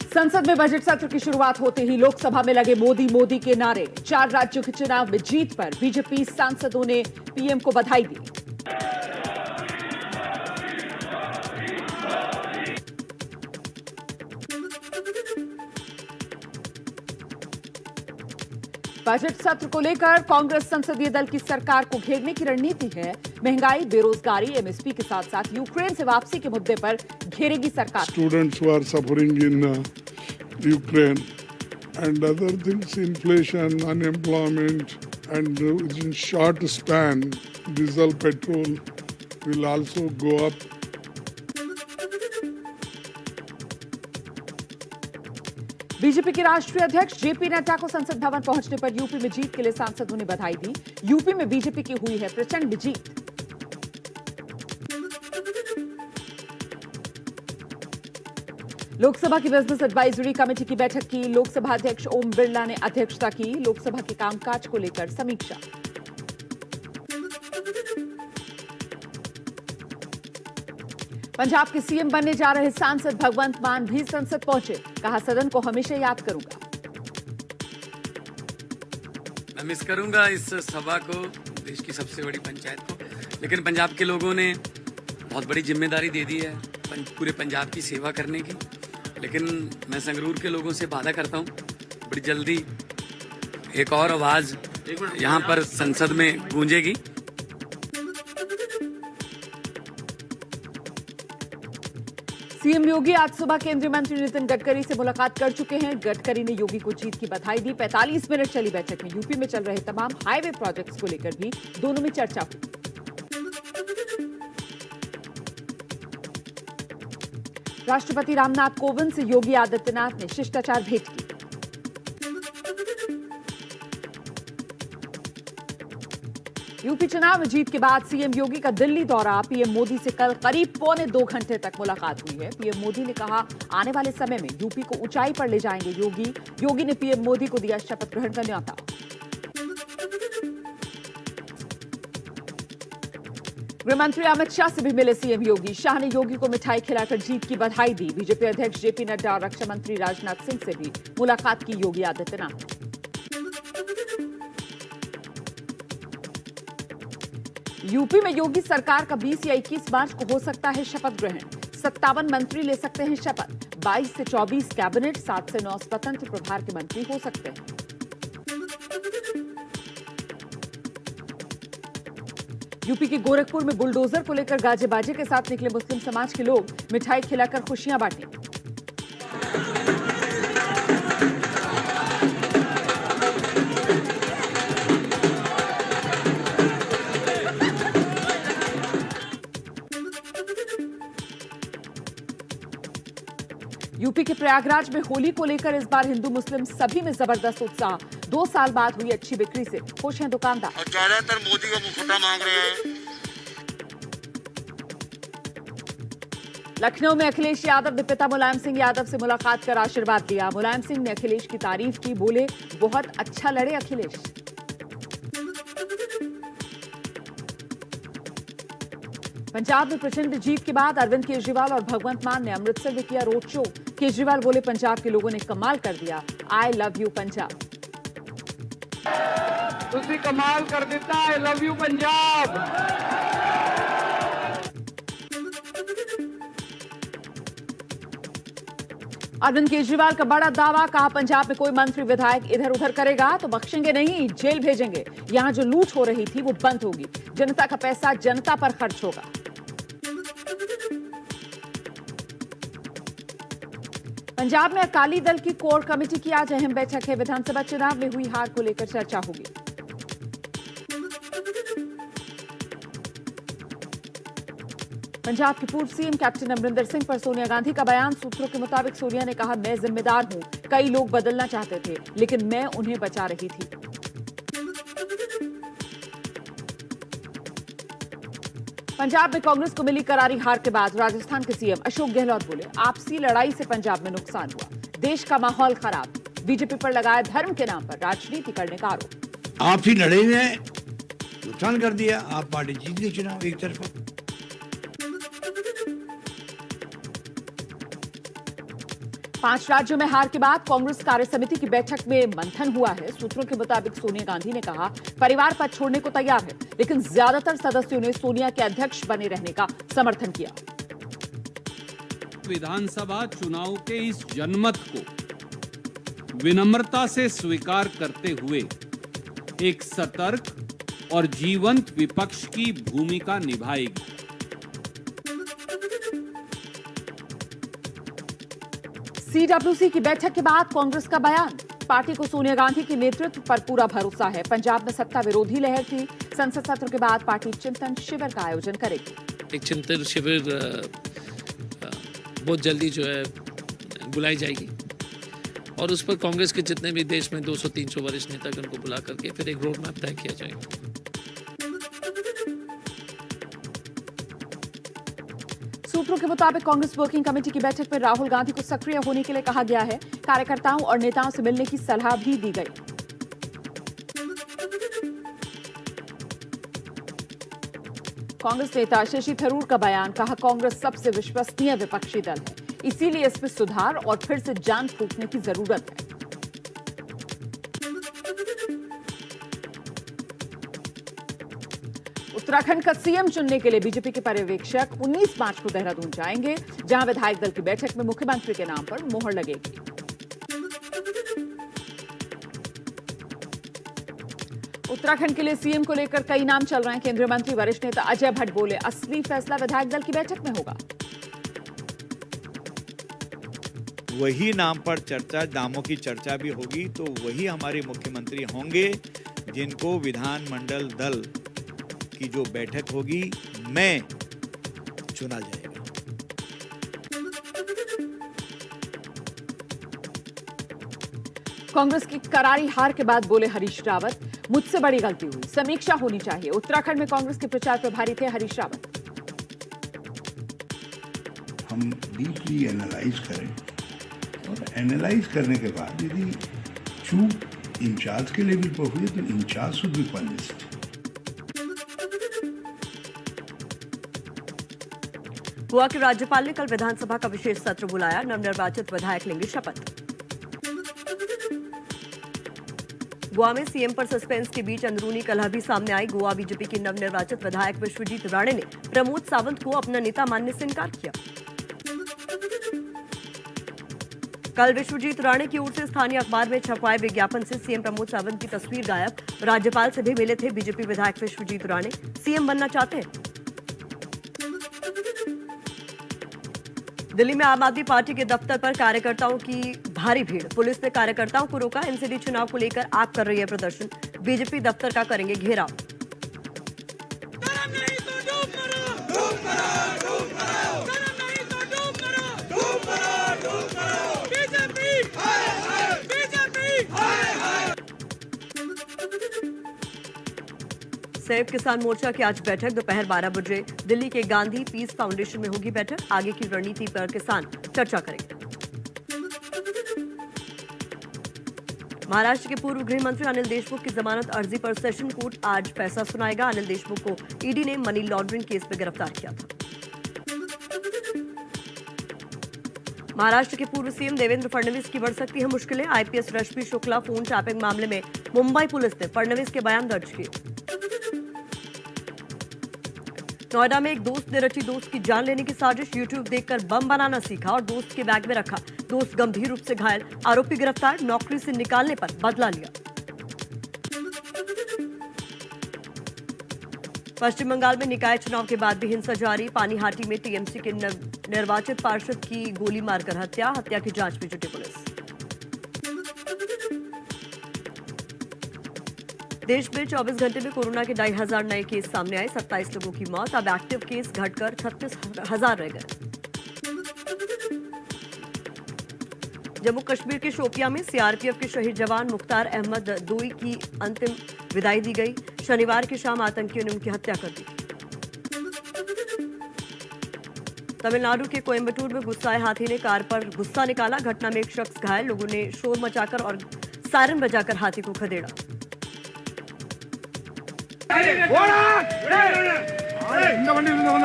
संसद में बजट सत्र की शुरुआत होते ही लोकसभा में लगे मोदी मोदी के नारे। 4 राज्यों के चुनाव में जीत पर बीजेपी सांसदों ने पीएम को बधाई दी। बजट सत्र को लेकर कांग्रेस संसदीय दल की सरकार को घेरने की रणनीति है। महंगाई, बेरोजगारी, एमएसपी के साथ साथ यूक्रेन से वापसी के मुद्दे पर घेरेगी सरकार। Students who are suffering in Ukraine and other things, inflation, unemployment and in short span diesel petrol will also go up. BJP के राष्ट्रीय अध्यक्ष जेपी नड्डा को संसद भवन पहुंचने पर यूपी में जीत के लिए सांसदों ने बधाई दी। यूपी में बीजेपी की हुई है प्रचंड जीत। लोकसभा की बिजनेस एडवाइजरी कमेटी की बैठक की लोकसभा अध्यक्ष ओम बिरला ने अध्यक्षता की। लोकसभा के कामकाज को लेकर समीक्षा। पंजाब के सीएम बनने जा रहे सांसद भगवंत मान भी संसद पहुंचे। कहा, सदन को हमेशा याद करूंगा। मैं मिस करूंगा इस सभा को, देश की सबसे बड़ी पंचायत को, लेकिन पंजाब के लोगों ने बहुत बड़ी जिम्मेदारी दे दी है पूरे पंजाब की सेवा करने की। लेकिन मैं संगरूर के लोगों से वादा करता हूं, बड़ी जल्दी एक और आवाज यहां पर संसद में गूंजेगी। सीएम योगी आज सुबह केंद्रीय मंत्री नितिन गडकरी से मुलाकात कर चुके हैं। गडकरी ने योगी को जीत की बधाई दी। 45 मिनट चली बैठक में यूपी में चल रहे तमाम हाईवे प्रोजेक्ट्स को लेकर भी दोनों में चर्चा हुई। राष्ट्रपति रामनाथ कोविंद से योगी आदित्यनाथ ने शिष्टाचार भेंट की। यूपी चुनाव में जीत के बाद सीएम योगी का दिल्ली दौरा। पीएम मोदी से कल करीब 1.25 घंटे तक मुलाकात हुई है। पीएम मोदी ने कहा, आने वाले समय में यूपी को ऊंचाई पर ले जाएंगे योगी। योगी ने पीएम मोदी को दिया शपथ ग्रहण का न्योता। गृहमंत्री अमित शाह से भी मिले सीएम योगी। शाह ने योगी को मिठाई खिलाकर जीत की बधाई दी। बीजेपी अध्यक्ष जेपी नड्डा और रक्षा मंत्री राजनाथ सिंह से भी मुलाकात की योगी आदित्यनाथ ने। यूपी में योगी सरकार का 20 या 21 मार्च को हो सकता है शपथ ग्रहण। 57 मंत्री ले सकते हैं शपथ। 22 से 24 कैबिनेट, 7 से 9 स्वतंत्र प्रभार के मंत्री हो सकते हैं। यूपी के गोरखपुर में बुलडोजर को लेकर गाजे बाजे के साथ निकले मुस्लिम समाज के लोग। मिठाई खिलाकर खुशियां बांटी। यूपी के प्रयागराज में होली को लेकर इस बार हिंदू मुस्लिम सभी में जबरदस्त उत्साह। 2 साल बाद हुई अच्छी बिक्री से खुश हैं दुकानदार। और ज्यादातर मोदी का मुखौटा मांग रहे हैं। लखनऊ में अखिलेश यादव ने पिता मुलायम सिंह यादव से मुलाकात कर आशीर्वाद लिया। मुलायम सिंह ने अखिलेश की तारीफ की। बोले, बहुत अच्छा लड़े अखिलेश। पंजाब में प्रचंड जीत के बाद अरविंद केजरीवाल और भगवंत मान ने अमृतसर में किया रोड शो। केजरीवाल बोले, पंजाब के लोगों ने कमाल कर दिया। I love you Punjab. तुसी कमाल कर देता। I love you Punjab. Arvind Kejriwal का बड़ा दावा। कहा, पंजाब में कोई मंत्री विधायक इधर उधर करेगा तो बख्शेंगे नहीं, जेल भेजेंगे। यहां जो लूट हो रही थी वो बंद होगी। जनता का पैसा जनता पर खर्च होगा। पंजाब में अकाली दल की कोर कमेटी की आज अहम बैठक है। विधानसभा चुनाव में हुई हार को लेकर चर्चा होगी। पंजाब के पूर्व सीएम कैप्टन अमरिंदर सिंह पर सोनिया गांधी का बयान। सूत्रों के मुताबिक सोनिया ने कहा, मैं जिम्मेदार हूं। कई लोग बदलना चाहते थे लेकिन मैं उन्हें बचा रही थी। पंजाब में कांग्रेस को मिली करारी हार के बाद राजस्थान के सीएम अशोक गहलोत बोले, आपसी लड़ाई से पंजाब में नुकसान हुआ। देश का माहौल खराब। बीजेपी पर लगाया धर्म के नाम पर राजनीति करने का आरोप। आपसी लड़े हुए नुकसान कर दिया। आप पार्टी जीत गई चुनाव एक तरफा। 5 राज्यों में हार के बाद कांग्रेस कार्य समिति की बैठक में मंथन हुआ है। सूत्रों के मुताबिक सोनिया गांधी ने कहा परिवार पद छोड़ने को तैयार है, लेकिन ज्यादातर सदस्यों ने सोनिया के अध्यक्ष बने रहने का समर्थन किया। विधानसभा चुनाव के इस जनमत को विनम्रता से स्वीकार करते हुए एक सतर्क और जीवंत विपक्ष की भूमिका निभाएगी। सीडब्ल्यूसी की बैठक के बाद कांग्रेस का बयान। पार्टी को सोनिया गांधी के नेतृत्व पर पूरा भरोसा है। पंजाब में सत्ता विरोधी लहर थी। संसद सत्र के बाद पार्टी चिंतन शिविर का आयोजन करेगी। एक चिंतन शिविर बहुत जल्दी जो है बुलाई जाएगी और उस पर कांग्रेस के जितने भी देश में 200-300 वरिष्ठ नेता उनको बुला करके फिर एक रोड मैप तय किया जाएगा। सूत्रों के मुताबिक कांग्रेस वर्किंग कमेटी की बैठक में राहुल गांधी को सक्रिय होने के लिए कहा गया है। कार्यकर्ताओं और नेताओं से मिलने की सलाह भी दी गई। कांग्रेस नेता शशि थरूर का बयान। कहा कांग्रेस सबसे विश्वसनीय विपक्षी दल है, इसीलिए इसमें सुधार और फिर से जान फूंकने की जरूरत है। उत्तराखंड का सीएम चुनने के लिए बीजेपी के पर्यवेक्षक 19 मार्च को देहरादून जाएंगे, जहां विधायक दल की बैठक में मुख्यमंत्री के नाम पर मोहर लगेगी। उत्तराखंड के लिए सीएम को लेकर कई नाम चल रहे हैं। केंद्रीय मंत्री वरिष्ठ नेता अजय भट्ट बोले असली फैसला विधायक दल की बैठक में होगा। वही नाम पर चर्चा, नामों की चर्चा भी होगी तो वही हमारे मुख्यमंत्री होंगे जिनको विधानमंडल दल की जो बैठक होगी में चुना जाएगा। कांग्रेस की करारी हार के बाद बोले हरीश रावत, मुझसे बड़ी गलती हुई, समीक्षा होनी चाहिए। उत्तराखंड में कांग्रेस के प्रचार प्रभारी थे हरीश रावत। हम डीपली एनालाइज करें और एनालाइज करने के बाद यदि चूक इंचार्ज के लेवल पर हुई तो in-charge should be punished. Goa के राज्यपाल ने कल विधानसभा का विशेष सत्र बुलाया। नवनिर्वाचित विधायक लेंगे शपथ। गोवा में सीएम पर सस्पेंस के बीच अंदरूनी कलह भी सामने आई। गोवा बीजेपी के नवनिर्वाचित विधायक विश्वजीत राणे ने प्रमोद सावंत को अपना नेता मानने से इनकार किया। कल विश्वजीत राणे की ओर से स्थानीय अखबार में छपवाए विज्ञापन से सीएम प्रमोद सावंत की तस्वीर गायब। राज्यपाल से भी मिले थे बीजेपी विधायक विश्वजीत राणे। सीएम बनना चाहते हैं। दिल्ली में आम आदमी पार्टी के दफ्तर पर कार्यकर्ताओं की भारी भीड़। पुलिस ने कार्यकर्ताओं को रोका। एनसीडी चुनाव को लेकर आप कर रही है प्रदर्शन। बीजेपी दफ्तर का करेंगे घेराव। संयुक्त किसान मोर्चा की आज बैठक दोपहर 12 बजे दिल्ली के गांधी पीस फाउंडेशन में होगी बैठक। आगे की रणनीति पर किसान चर्चा करेंगे। महाराष्ट्र के पूर्व गृह मंत्री अनिल देशमुख की जमानत अर्जी पर सेशन कोर्ट आज फैसला सुनाएगा। अनिल देशमुख को ईडी ने मनी लॉन्ड्रिंग केस में गिरफ्तार किया था। महाराष्ट्र के पूर्व सीएम देवेंद्र फडणवीस की बढ़ सकती है मुश्किलें। आईपीएस रश्मि शुक्ला फोन टैपिंग मामले में मुंबई पुलिस ने फडणवीस के बयान दर्ज किए। नोएडा में एक दोस्त ने रची दोस्त की जान लेने की साजिश। यूट्यूब देखकर बम बनाना सीखा और दोस्त के बैग में रखा। दोस्त गंभीर रूप से घायल। आरोपी गिरफ्तार। नौकरी से निकालने पर बदला लिया। पश्चिम बंगाल में निकाय चुनाव के बाद भी हिंसा जारी। पानीहाटी में टीएमसी के निर्वाचित पार्षद की गोली मारकर हत्या। हत्या की जांच में जुटी पुलिस। देश में 24 घंटे में कोरोना के 2,500 नए केस सामने आए। 27 लोगों की मौत। अब एक्टिव केस घटकर 36,000 रह गए। जम्मू कश्मीर के शोपियां में सीआरपीएफ के शहीद जवान मुख्तार अहमद दोई की अंतिम विदाई दी गई। शनिवार की शाम आतंकियों ने उनकी हत्या कर दी। तमिलनाडु के कोयम्बटूर में गुस्साए हाथी ने कार पर गुस्सा निकाला। घटना में एक शख्स घायल। लोगों ने शोर मचाकर और सायरन बजाकर हाथी को खदेड़ा।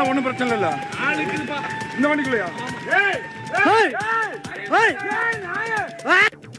ஒன்னும் பிரச்சனை இல்ல இந்த வண்டிக்குள்ளயா है।